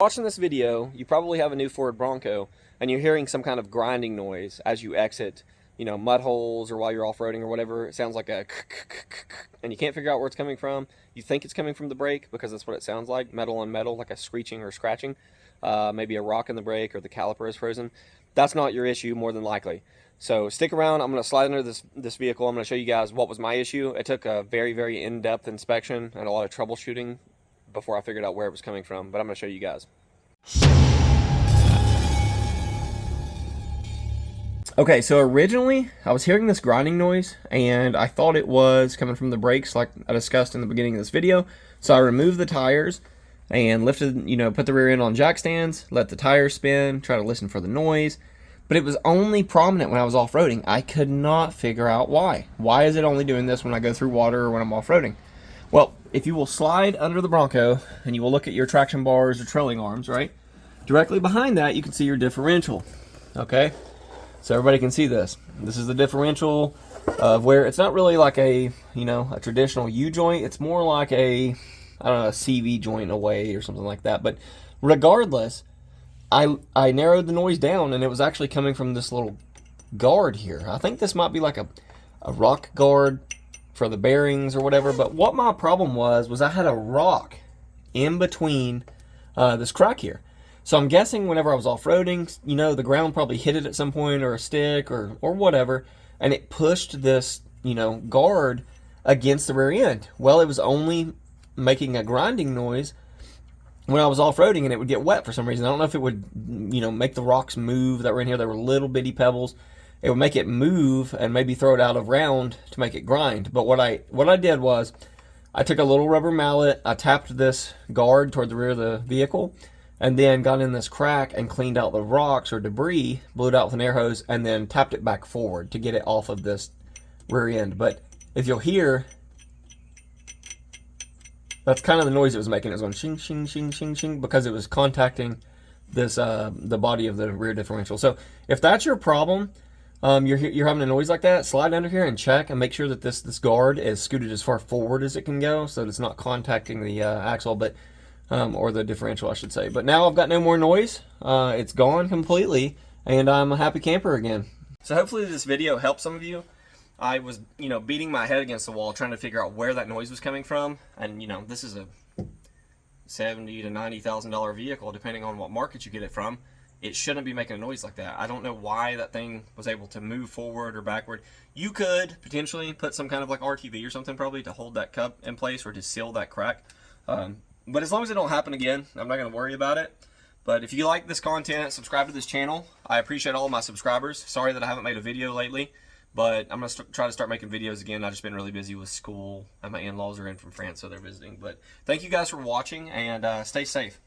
Watching this video, you probably have a new Ford Bronco and you're hearing some kind of grinding noise as you exit, mud holes or while you're off-roading or whatever. It sounds like a and you can't figure out where it's coming from. You think it's coming from the brake because that's what it sounds like, metal on metal, like a screeching or scratching. Maybe a rock in the brake or the caliper is frozen. That's not your issue, more than likely. So stick around. I'm going to slide under this vehicle. I'm going to show you guys what was my issue. It took a very, very in-depth inspection and a lot of troubleshooting before I figured out where it was coming from, but I'm going to show you guys. Okay, so originally I was hearing this grinding noise and I thought it was coming from the brakes like I discussed in the beginning of this video. So I removed the tires and lifted, put the rear end on jack stands, let the tires spin, try to listen for the noise. But it was only prominent when I was off-roading. I could not figure out why. Why is it only doing this when I go through water or when I'm off-roading? Well, if you will slide under the Bronco and you will look at your traction bars or trailing arms, right? Directly behind that, you can see your differential, okay? So everybody can see this. This is the differential of where it's not really like a traditional U-joint. It's more like a CV joint in a way or something like that. But regardless, I narrowed the noise down and it was actually coming from this little guard here. I think this might be like a rock guard for the bearings or whatever. But what my problem was I had a rock in between this crack here. So I'm guessing whenever I was off-roading, the ground probably hit it at some point, or a stick or whatever, and it pushed this, guard against the rear end. Well, it was only making a grinding noise when I was off-roading, and it would get wet for some reason. I don't know if it would, make the rocks move that were in here. They were little bitty pebbles. It would make it move and maybe throw it out of round to make it grind. But what I did was I took a little rubber mallet, I tapped this guard toward the rear of the vehicle, and then got in this crack and cleaned out the rocks or debris, blew it out with an air hose, and then tapped it back forward to get it off of this rear end. But if you'll hear, that's kind of the noise it was making. It was going shing, shing, shing, shing, shing, because it was contacting this the body of the rear differential. So if that's your problem, you're having a noise like that, slide under here and check and make sure that this guard is scooted as far forward as it can go so that it's not contacting the axle, but or the differential, I should say. But now I've got no more noise. It's gone completely, and I'm a happy camper again. So hopefully this video helped some of you. I was, beating my head against the wall trying to figure out where that noise was coming from. And, this is a $70,000 to $90,000 vehicle, depending on what market you get it from. It shouldn't be making a noise like that. I don't know why that thing was able to move forward or backward. You could potentially put some kind of like RTV or something probably to hold that cup in place or to seal that crack. But as long as it don't happen again, I'm not going to worry about it. But if you like this content, subscribe to this channel. I appreciate all of my subscribers. Sorry that I haven't made a video lately, but I'm going to try to start making videos again. I've just been really busy with school, and my in-laws are in from France, so they're visiting. But thank you guys for watching, and stay safe.